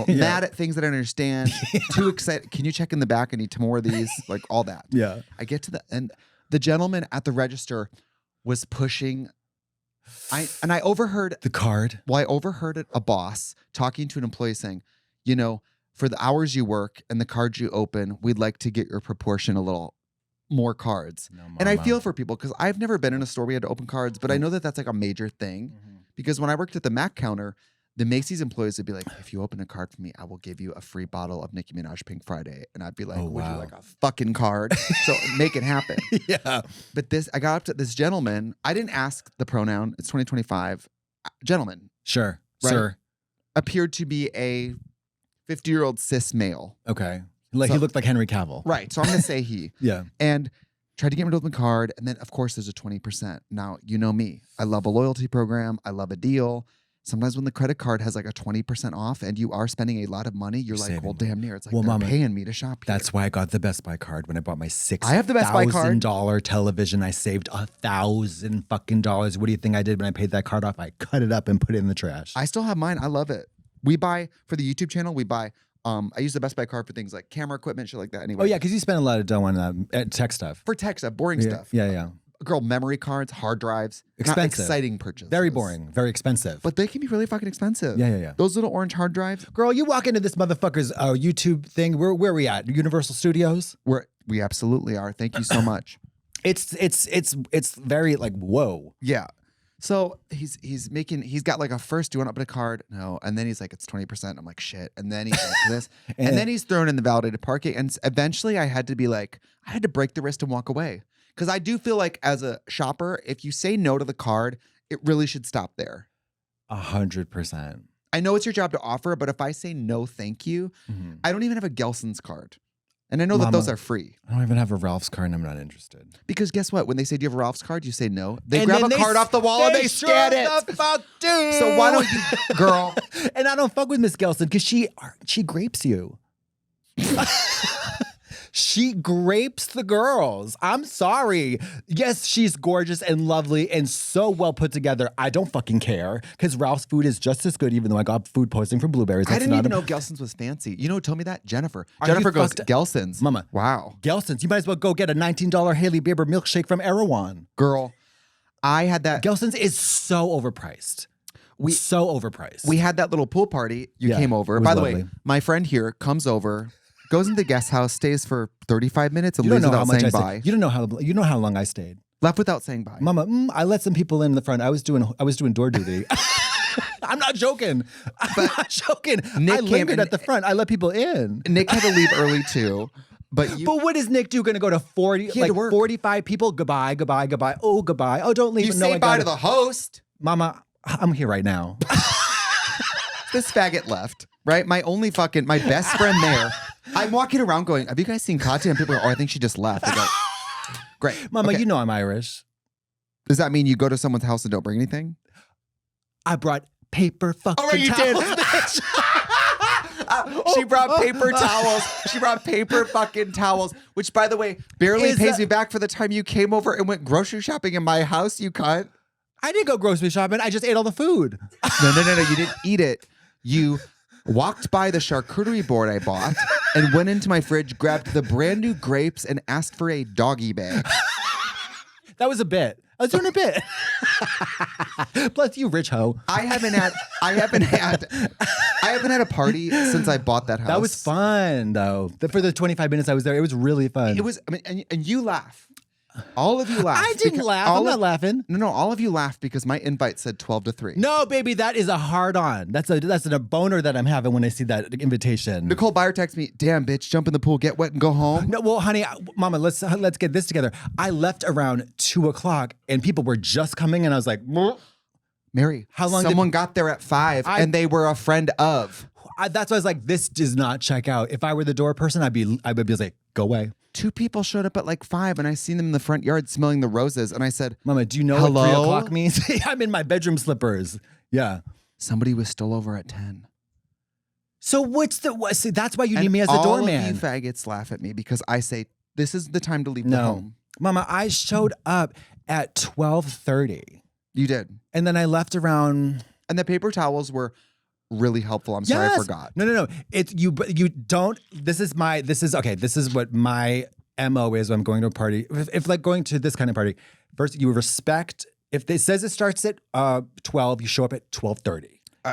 mad at things that I don't understand. Too excited. Can you check in the back? I need more of these. Like all that. Yeah. I get to and the gentleman at the register was pushing. I overheard The card. Well, I overheard a boss talking to an employee saying, for the hours you work and the cards you open, we'd like to get your proportion a little more cards. No, and I mama. feel for people because I've never been in a store where we had to open cards, but I know that that's like a major thing because when I worked at the Mac counter, the Macy's employees would be like, if you open a card for me, I will give you a free bottle of Nicki Minaj Pink Friday. And I'd be like, would you like a fucking card? So make it happen. Yeah. But I got up to this gentleman. I didn't ask the pronoun. It's 2025. Gentleman. Sure. Right? Sir. Appeared to be a 50-year-old cis male. Okay. He looked like Henry Cavill. Right. So I'm going to say he. Yeah. And tried to get me to open the card. And then, of course, there's a 20%. Now, you know me. I love a loyalty program. I love a deal. Sometimes when the credit card has like a 20% off and you are spending a lot of money, you're like, well, damn near. It's like they're Mama, paying me to shop here. That's why I got the Best Buy card when I bought my I have the Best Buy card. $6,000 television. I saved $1,000 fucking dollars. What do you think I did when I paid that card off? I cut it up and put it in the trash. I still have mine. I love it. We buy for the YouTube channel. We buy. I use the Best Buy card for things like camera equipment, shit like that. Anyway. Oh yeah, because you spend a lot of dough on tech stuff. For tech stuff, boring stuff. Yeah. Girl, memory cards, hard drives. Expensive. Not exciting purchases. Very boring. Very expensive. But they can be really fucking expensive. Yeah. Those little orange hard drives. Girl, you walk into this motherfucker's YouTube thing. Where are we at? Universal Studios? We absolutely are. Thank you so much. It's very like whoa. Yeah. So he's got like a first, do you want to open a card? No. And then he's like, it's 20%. I'm like, shit. And then he's like this. and then he's thrown in the validated parking. And eventually I had to break the wrist and walk away. Because I do feel like as a shopper, if you say no to the card, it really should stop there. 100%. I know it's your job to offer, but if I say no, thank you, I don't even have a Gelson's card. And I know that those are free. I don't even have a Ralph's card and I'm not interested. Because guess what? When they say, do you have a Ralph's card? You say no. They grab a card off the wall and they scan it. The fuck do. So why don't you, girl? And I don't fuck with Miss Gelson because she grapes you. She grapes the girls. I'm sorry. Yes, she's gorgeous and lovely and so well put together. I don't fucking care because Ralph's food is just as good, even though I got food poisoning from blueberries. I didn't even know Gelson's was fancy. You know who told me that? Jennifer. Jennifer goes, Gelson's. Mama. Wow. Gelson's. You might as well go get a $19 Haley Bieber milkshake from Erewhon. Girl, I had that. Gelson's is so overpriced. So overpriced. We had that little pool party. You came over. By the way, my friend here comes over, goes into the guest house, stays for 35 minutes, and leaves without saying bye. You don't know how long I stayed. Left without saying bye. Mama, I let some people in the front. I was doing door duty. I'm not joking. I'm not joking. Nick I lingered at the front. I let people in. Nick had to leave early too. But what is Nick do? Going to go to 45 people? Goodbye. Oh, goodbye. Oh, don't leave. You say bye to the host. Mama, I'm here right now. This faggot left, right? My best friend there. I'm walking around going, have you guys seen Katya? And people are, I think she just left. I go, great. Mama, okay. You know I'm Irish. Does that mean you go to someone's house and don't bring anything? I brought paper fucking towels. Bitch. She brought paper towels. She brought paper fucking towels, which, by the way, barely pays me back for the time you came over and went grocery shopping in my house, you cunt. I didn't go grocery shopping. I just ate all the food. No. You didn't eat it. You walked by the charcuterie board I bought and went into my fridge, grabbed the brand new grapes, and asked for a doggy bag. That was a bit. I was doing a bit. Plus, you rich hoe. I haven't had a party since I bought that house. That was fun, though. For the 25 minutes I was there, it was really fun. It was. I mean, and you laugh. All of you laugh. I didn't laugh. I'm not laughing. No, all of you laugh because my invite said 12 to 3. No, baby, that is a hard on. That's a boner that I'm having when I see that invitation. Nicole Byer texts me, damn, bitch, jump in the pool, get wet, and go home. No, well, honey, Mama, let's get this together. I left around 2:00 and people were just coming, and I was like, Mary, how long? Someone got there at 5, and they were a friend of. That's why I was like, this does not check out. If I were the door person, I would be like, go away. 2 people showed up at like 5 and I seen them in the front yard smelling the roses. And I said, Mama, do you know Hello? what 3 o'clock means? I'm in my bedroom slippers. Yeah. somebody was still over at 10. So see, that's why you And need me as a all doorman. of you faggots laugh at me because I say, this is the time to leave the No. home. Mama, I showed up at 12:30. You did. And then I left around. And the paper towels were really helpful. I'm sorry I forgot. No. It's you don't. This is what my MO is when I'm going to a party. If like going to this kind of party, first you respect. If it says it starts at 12, you show up at 12:30.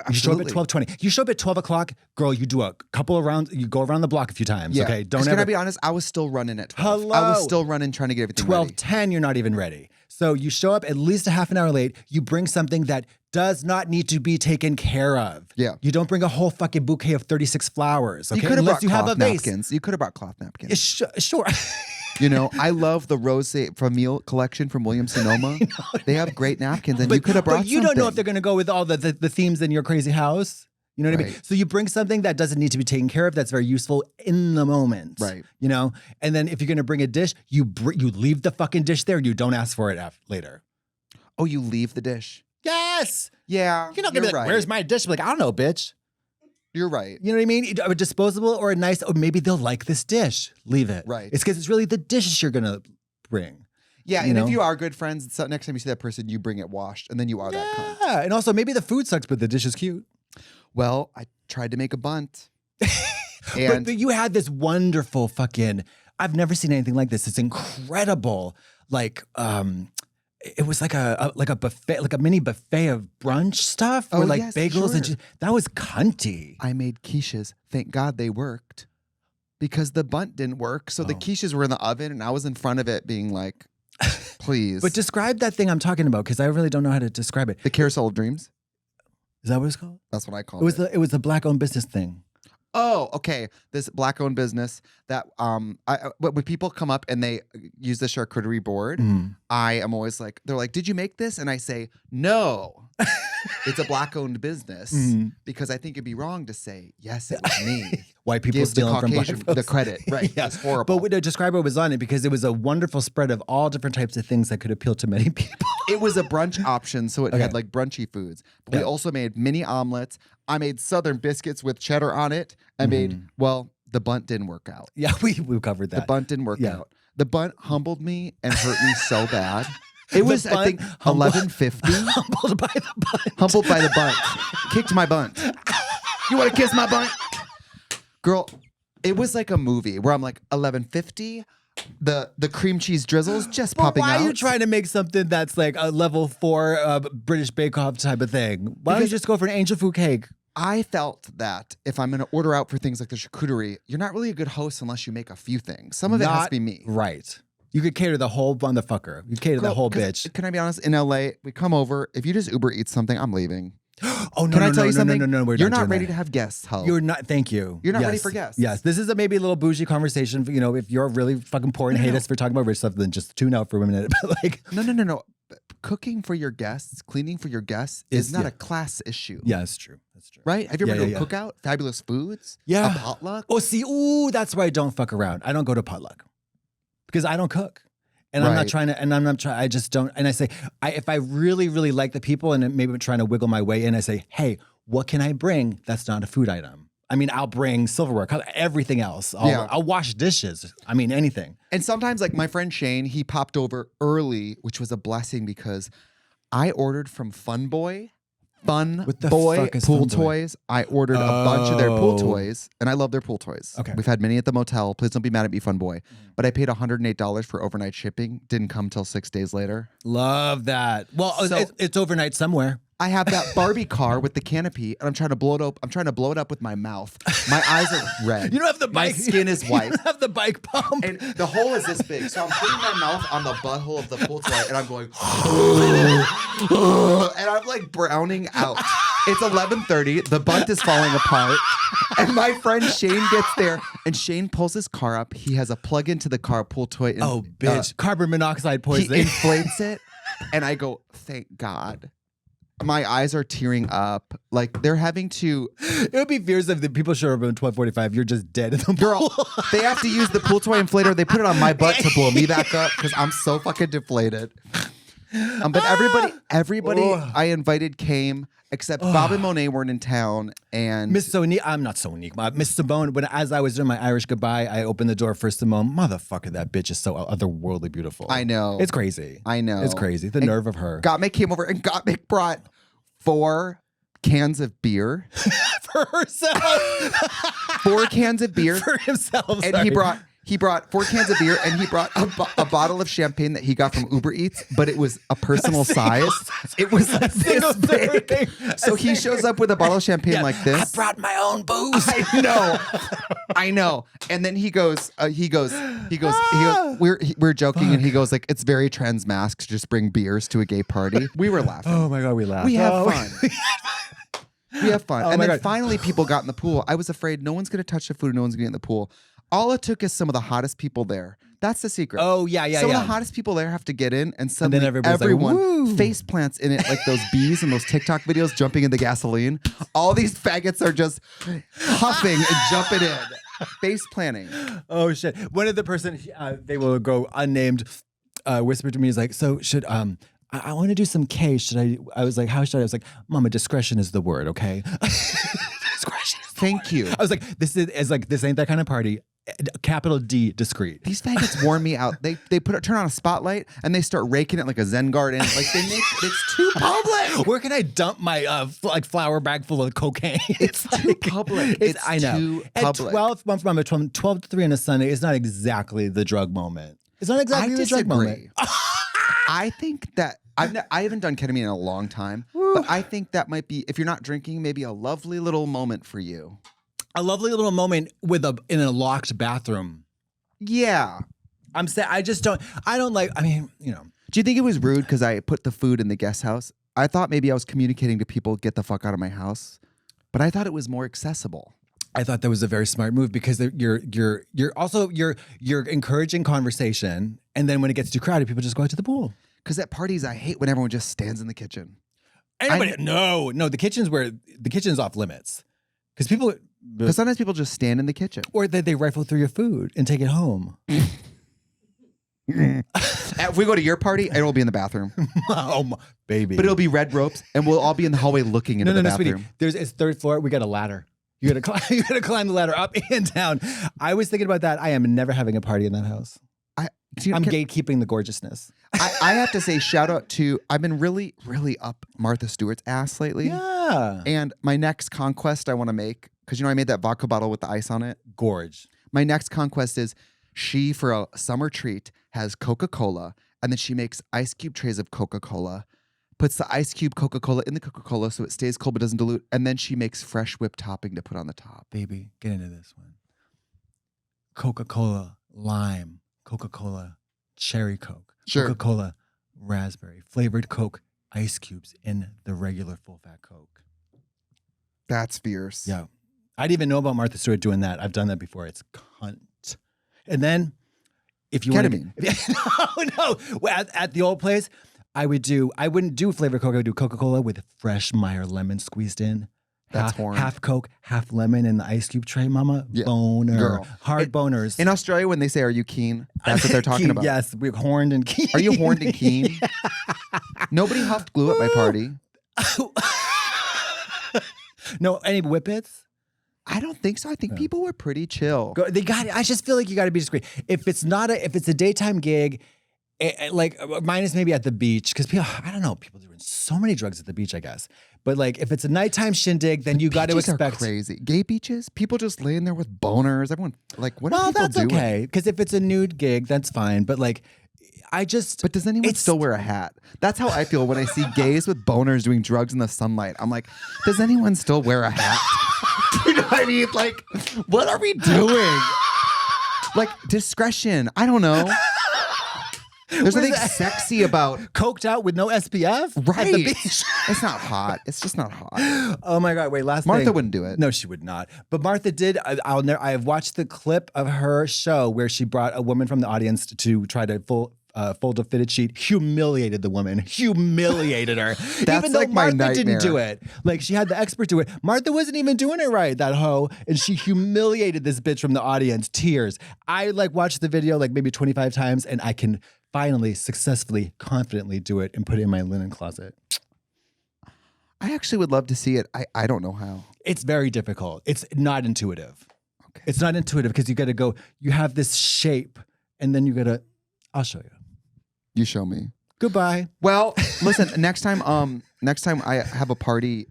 You show up at 12:20. You show up at 12 o'clock, girl. You do a couple of rounds. You go around the block a few times. Yeah. Okay, Can I be honest? I was still running at 12. Hello. I was still running, trying to get everything ready. 12:10. You're not even ready. So you show up at least a half an hour late. You bring something that does not need to be taken care of. Yeah. You don't bring a whole fucking bouquet of 36 flowers. Okay, You could have brought unless you have a cloth vase. napkins. You could have brought cloth napkins. Sure. You know, I love the Rose Famille collection from Williams Sonoma. They have great napkins, and But you could have brought But you don't know if something. they're going to go with all the themes in your crazy house. You know what I mean? Right. So you bring something that doesn't need to be taken care of. That's very useful in the moment. Right. You know. And then if you're going to bring a dish, you leave the fucking dish there. You don't ask for it later. Oh, you leave the dish. Yes. Yeah, You're not going to be like, right. "Where's my dish?" Like, I don't know, bitch. You're right. You know what I mean? A disposable or a nice, or maybe they'll like this dish. Leave it. Right. It's because it's really the dishes you're going to bring. Yeah, You and know? if you are good friends, so next time you see that person, you bring it washed, and then you are that cunt. Yeah. And also, maybe the food sucks, but the dish is cute. Well, I tried to make a bunt. And But you had this wonderful fucking, I've never seen anything like this. It's incredible. Like, it was like a buffet, like a mini buffet of brunch stuff. Oh, with like yes, bagels and sure. that was cunty. I made quiches. Thank God they worked. Because the bunt didn't work. So the quiches were in the oven, and I was in front of it being like, please. But describe that thing I'm talking about, because I really don't know how to describe it. The Carousel of Dreams. Is that what it's called? That's what I call It was the black-owned business thing. Oh, okay. This black-owned business that when people come up and they use the charcuterie board, I am always like, they're like, "Did you make this?" And I say, "No, it's a black-owned business," because I think it'd be wrong to say, "Yes, it was me." White people Give the stealing from black Caucasian folks. the credit, right? Yeah. It's horrible. But to describe what was on it, because it was a wonderful spread of all different types of things that could appeal to many people. It was a brunch option, so it Okay. had like brunchy foods. But we Yeah. also made mini omelets. I made Southern biscuits with cheddar on it. I made, well, the bunt didn't work out. Yeah, we covered that. The bunt didn't work Yeah. out. The bunt humbled me and hurt me so bad. It was, I bunt think, $11.50. humbled by the bunt. Humbled by the bunt. Kicked my bunt. You want to kiss my bunt? Girl, it was like a movie where I'm like, $11.50. The cream cheese drizzles just But popping why out. are you trying to make something that's like a level 4 British Bake Off type of thing? Why don't you Because- just go for an angel food cake? I felt that if I'm going to order out for things like the charcuterie, you're not really a good host unless you make a few things. Some of it has Not to be me. Right. You could cater the whole motherfucker. You cater the Girl, whole 'cause bitch. Can I be honest? In LA, we come over. If you just Uber eat something, I'm leaving. Oh, no, Can no, I tell no, you no, something? no, no, we're You're not not doing ready that. to have guests, Ho. You're not. Thank you. You're not ready Yes. for guests. Yes, this is maybe a little bougie conversation. You know, if you're really fucking poor and hate us for talking about rich stuff, then just tune out for a minute. But like, No. Cooking for your guests, cleaning for your guests is not a class issue. yeah, it's true. That's true. Right? Have you ever Yeah, been yeah, to a cookout? Fabulous foods? Yeah. A potluck? Oh, see, that's why I don't fuck around. I don't go to potluck because I don't cook. And I'm not Right. trying to, and I'm not trying, I just don't. And I say, if I really, really like the people and maybe I'm trying to wiggle my way in, I say, hey, what can I bring that's not a food item? I mean, I'll bring silverware, everything else. I'll wash dishes. I mean, anything. And sometimes, like my friend Shane, he popped over early, which was a blessing because I ordered from Fun Boy. What the Boy fuck is Pool Fun Boy? Toys. I ordered a bunch of their pool Oh. toys, and I love their pool toys. Okay. We've had many at the motel. Please don't be mad at me, Fun Boy. But I paid $108 for overnight shipping. Didn't come till 6 days later. Love that. Well, So- it's overnight somewhere. I have that Barbie car with the canopy, and I'm trying to blow it up. I'm trying to blow it up with my mouth. My eyes are red. You don't have the My bike. skin is white. You don't have the bike pump. And the hole is this big. So I'm putting my mouth on the butthole of the pool toy, and I'm going, and I'm like browning out. It's 11:30. The bunt is falling apart. And my friend Shane gets there, and Shane pulls his car up. He has a plug into the car pool toy. And, Oh, bitch. Carbon monoxide he poisoning. inflates it, and I go, thank God. my eyes are tearing up. Like they're having to. It would be fierce if the people show up at 12:45. You're just dead in the Girl, pool. they have to use the pool toy inflator. They put it on my butt to blow me back up because I'm so fucking deflated. But everybody I invited came except Bob and Monet weren't in town. And Miss Sonique, I'm not Sonique. Miss Simone, as I was doing my Irish goodbye, I opened the door for Simone. Motherfucker, that bitch is so otherworldly beautiful. I know. It's crazy. I know. It's crazy. The nerve of her. Gottmik came over and Gottmik brought 4 cans of beer. For herself. 4 cans of beer. For himself. And he brought 4 cans of beer and he brought a bottle of champagne that he got from Uber Eats, but it was a personal size. It was like this big. So he shows up with a bottle of champagne like this. I brought my own booze. I know. And then he goes, we're joking and he goes like, it's very trans mask to just bring beers to a gay party. We were laughing. Oh my God, we laughed. We have fun. We have fun. And then God. finally people got in the pool. I was afraid no one's going to touch the food and no one's going to get in the pool. All it took is some of the hottest people there. That's the secret. Oh, yeah. Some of the hottest people there have to get in, and suddenly everyone face plants in it like those bees in those TikTok videos jumping in the gasoline. All these faggots are just huffing and jumping in, face planting. Oh shit! One of the person they will go unnamed whispered to me, is like, so should I want to do some K. Should I? I was like, how should I? I was like, Mama, discretion is the word, okay? Discretion. Thank you. I was like, this ain't that kind of party. Capital D, discreet. These faggots warn me out. They turn on a spotlight and they start raking it like a Zen garden. Like it's too public. Where can I dump my flour bag full of cocaine? It's too public. I know. Too At public. 12 to 3 on a Sunday is not exactly the drug moment. It's not exactly the drug moment. I think that I haven't done ketamine in a long time, but I think that might be, if you're not drinking, maybe a lovely little moment for you. A lovely little moment in a locked bathroom. Yeah. I'm saying I don't like, I mean, you know. Do you think it was rude because I put the food in the guest house? I thought maybe I was communicating to people, get the fuck out of my house, but I thought it was more accessible. I thought that was a very smart move because you're encouraging conversation, and then when it gets too crowded, people just go out to the pool. Because at parties, I hate when everyone just stands in the kitchen. No, the kitchen's off limits because sometimes people just stand in the kitchen. Or they rifle through your food and take it home. If we go to your party, it'll be in the bathroom. Oh, baby. But it'll be red ropes, and we'll all be in the hallway looking into the bathroom. Sweetie. It's 3rd floor. We got a ladder. You gotta climb the ladder up and down. I was thinking about that. I am never having a party in that house. I'm gatekeeping the gorgeousness. I have to say, shout out to, I've been really, really up Martha Stewart's ass lately. Yeah. And my next conquest I want to make, because I made that vodka bottle with the ice on it. Gorge. My next conquest is she, for a summer treat, has Coca-Cola, and then she makes ice cube trays of Coca-Cola, puts the ice cube Coca-Cola in the Coca-Cola so it stays cold but doesn't dilute, and then she makes fresh whipped topping to put on the top. Baby, get into this one. Coca-Cola lime. Coca-Cola cherry Coke, Sure. Coca-Cola raspberry, flavored Coke, ice cubes in the regular full-fat Coke. That's fierce. Yeah. I didn't even know about Martha Stewart doing that. I've done that before. It's cunt. And then, if you Ketamine. No. Well, at the old place, I wouldn't do flavored Coke. I would do Coca-Cola with fresh Meyer lemon squeezed in. That's horny. Half Coke, half lemon in the ice cube tray, mama. Yeah. Boner. Girl. Boners. In Australia, when they say, "Are you keen?" That's what they're talking about. Yes, we're horned and keen. Are you horned and keen? Nobody huffed glue at my party. No, any whippets? I don't think so. I think people were pretty chill. I just feel like you got to be discreet. If it's a daytime gig, like minus maybe at the beach, because people, I don't know, people doing so many drugs at the beach, I guess. But like if it's a nighttime shindig, then you got to expect are crazy. Gay beaches, people just laying there with boners. Everyone like, what are people that's doing? Okay, because if it's a nude gig, that's fine. But like, But does anyone still wear a hat? That's how I feel when I see gays with boners doing drugs in the sunlight. I'm like, does anyone still wear a hat? You know what I mean? Like, what are we doing? Like discretion. I don't know. There's nothing sexy about coked out with no SPF right. at the beach. It's not hot. It's just not hot. Oh my God! Wait, Martha thing. wouldn't do it. No, she would not. But Martha did. I have watched the clip of her show where she brought a woman from the audience to try to fold of fitted sheet, humiliated the woman, humiliated her. That's even though like my Martha didn't do nightmare. it. Like she had the expert do it. Martha wasn't even doing it right, that hoe. And she humiliated this bitch from the audience, tears. I like watched the video like maybe 25 times and I can finally, successfully, confidently do it and put it in my linen closet. I actually would love to see it. I don't know how. It's very difficult. It's not intuitive. Okay. It's not intuitive because you got to go, you have this shape and then you got to, I'll show you. You show me. Goodbye. Well, listen, next time I have a party,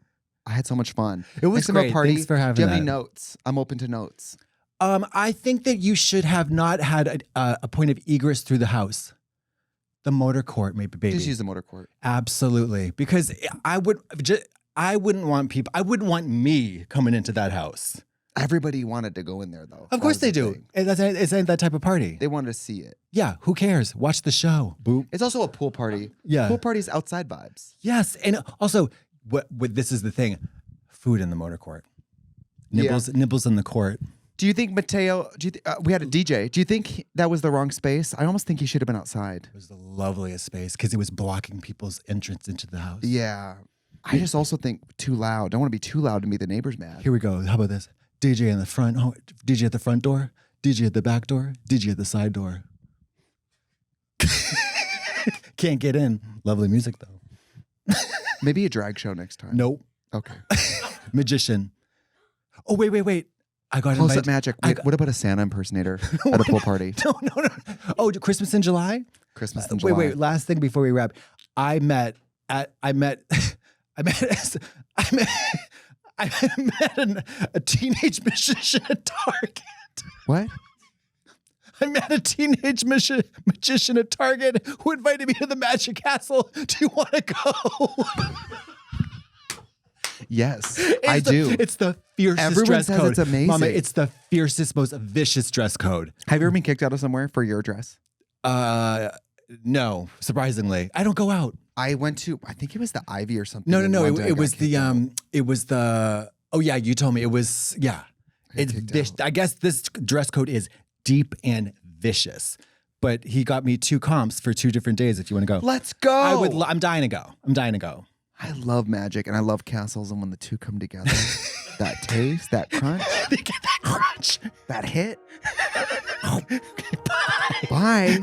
I had so much fun. It was next time I have great. a party, Thanks for having do you have any that. notes? I'm open to notes. I think that you should have not had a point of egress through the house. The motor court, maybe, baby. Just use the motor court. Absolutely. Because I wouldn't want me coming into that house. Everybody wanted to go in there, though. Of course they do. It's that type of party. They wanted to see it. Yeah, who cares? Watch the show. Boop. It's also a pool party. Yeah. Pool parties outside vibes. Yes, and also, what this is the thing: food in the motor court, nibbles in the court. Do you think Mateo? We had a DJ? Do you think that was the wrong space? I almost think he should have been outside. It was the loveliest space because it was blocking people's entrance into the house. Yeah. I just also think too loud. Don't want to be too loud to make the neighbors mad. Here we go. How about this? DJ in the front. Oh, DJ at the front door. DJ at the back door. DJ at the side door. Can't get in. Lovely music though. Maybe a drag show next time. Nope. Okay. Magician. Oh wait. I got Close invited. up magic. Wait, what about a Santa impersonator at a pool party? No. Oh, Christmas in July? Christmas in July. Wait. Last thing before we wrap. I met a teenage magician at Target. What? I met a teenage magician at Target who invited me to the Magic Castle. Do you want to go? Yes, I do. It's the fiercest Everyone dress says code. it's amazing. Mama, it's the fiercest, most vicious dress code. Have you ever been kicked out of somewhere for your dress? No, surprisingly. I don't go out. I went to, I think it was the Ivy or something. No. in London. I It got was kicked out. oh yeah, you told me. It was, yeah. It's kicked out. I guess this dress code is deep and vicious. But he got me 2 comps for 2 different days if you want to go. Let's go. I'm dying to go. I love magic and I love castles, and when the two come together, that taste, that crunch, They get that crunch. that hit. Okay, bye. Bye.